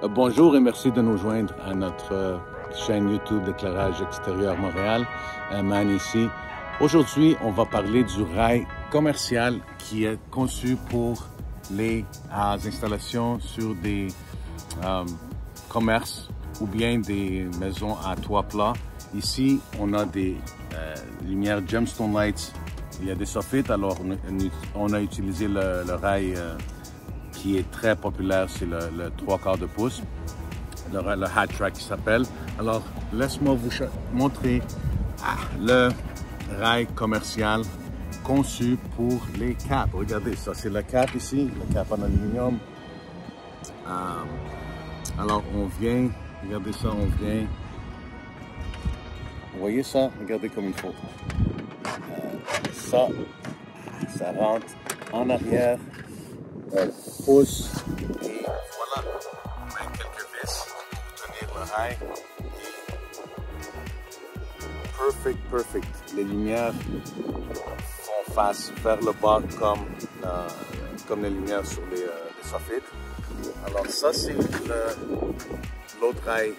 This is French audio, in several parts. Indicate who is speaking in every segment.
Speaker 1: Bonjour et merci de nous joindre à notre chaîne YouTube d'Éclairage Extérieur Montréal. Man ici. Aujourd'hui, on va parler du rail commercial qui est conçu pour les installations sur des commerces ou bien des maisons à toit plat. Ici, on a des lumières Gemstone Lights. Il y a des soffites, alors on a utilisé le rail qui est très populaire, c'est le 3/4 de pouce, le hat track qui s'appelle. Alors, laisse-moi vous montrer le rail commercial conçu pour les caps. Regardez, ça c'est le cap ici, le cap en aluminium. Alors, on vient, regardez ça, on vient. Vous voyez ça? Regardez comme il faut. Ça rentre en arrière. On pousse et voilà, on met quelques vis pour tenir le rail. Perfect. Les lumières font face vers le bas comme les lumières sur les soffites. Alors ça c'est l'autre rail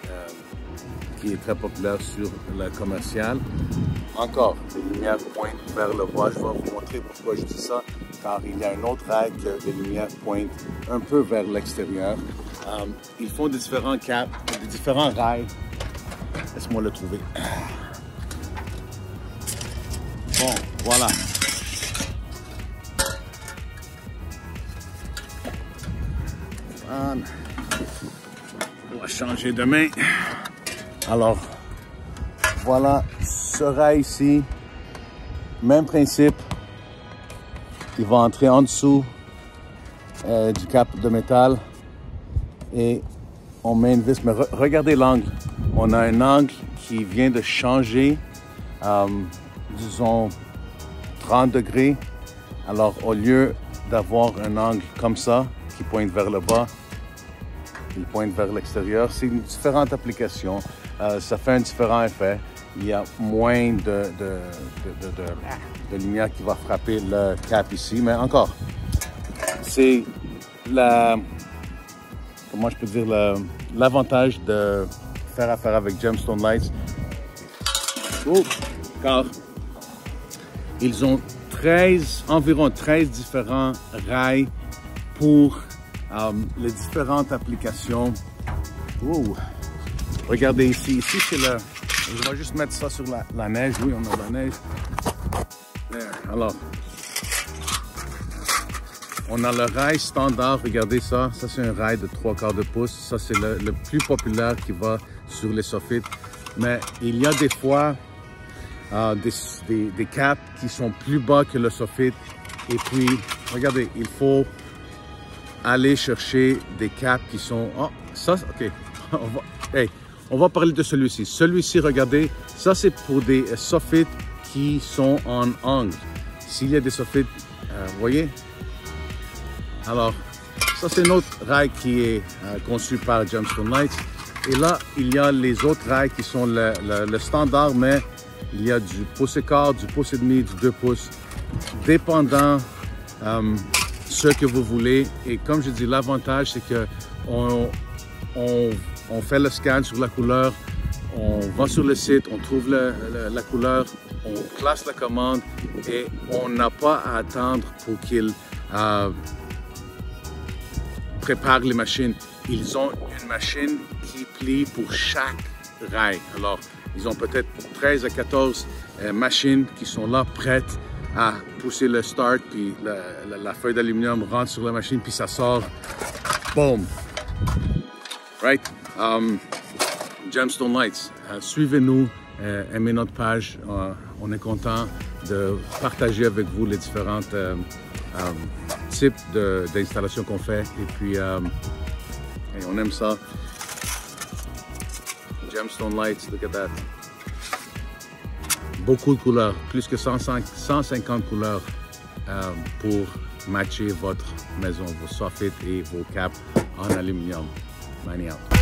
Speaker 1: qui est très populaire sur le commercial. Encore, les lumières pointent vers le bas. Je vais vous montrer pourquoi je dis ça. Car il y a un autre rail que les lumières pointent un peu vers l'extérieur. Ils font des différents caps, des différents rails. Laisse-moi le trouver. Bon, voilà. On va changer de main. Alors, voilà ce rail ici. Même principe. Il va entrer en dessous du cap de métal et on met une vis. Mais regardez l'angle. On a un angle qui vient de changer, disons 30 degrés. Alors au lieu d'avoir un angle comme ça qui pointe vers le bas, il pointe vers l'extérieur. C'est une différente application. Ça fait un différent effet. Il y a moins de lumière qui va frapper le cap ici, mais encore, c'est comment je peux dire, l'avantage de faire affaire avec Gemstone Lights. Car ils ont environ 13 différents rails pour les différentes applications. Regardez ici c'est le... Je vais juste mettre ça sur la neige. Oui, on a la neige. Alors, on a le rail standard. Regardez ça. Ça, c'est un rail de 3/4 de pouce. Ça, c'est le plus populaire qui va sur les soffites. Mais il y a des fois des caps qui sont plus bas que le soffit. Et puis, regardez, il faut aller chercher des caps qui sont... Oh, ça, OK. On va parler de celui-ci. Celui-ci, regardez, ça c'est pour des soffites qui sont en angle. S'il y a des soffites, vous voyez? Alors, ça c'est notre rail qui est conçu par Gemstone Lights. Et là, il y a les autres rails qui sont le standard, mais il y a du pouce et quart, du pouce et demi, du 2 pouces, dépendant ce que vous voulez. Et comme je dis, l'avantage c'est que on fait le scan sur la couleur, on va sur le site, on trouve la couleur, on place la commande et on n'a pas à attendre pour qu'ils préparent les machines. Ils ont une machine qui plie pour chaque rail. Alors, ils ont peut-être 13 à 14 machines qui sont là, prêtes à pousser le start, puis la feuille d'aluminium rentre sur la machine, puis ça sort. Boom! Right? Gemstone Lights. Suivez-nous, aimez notre page. On est content de partager avec vous les différents types d'installations qu'on fait. Et puis, on aime ça. Gemstone Lights, look at that. Beaucoup de couleurs, plus que 150 couleurs pour matcher votre maison, vos soffites et vos caps en aluminium. Money out.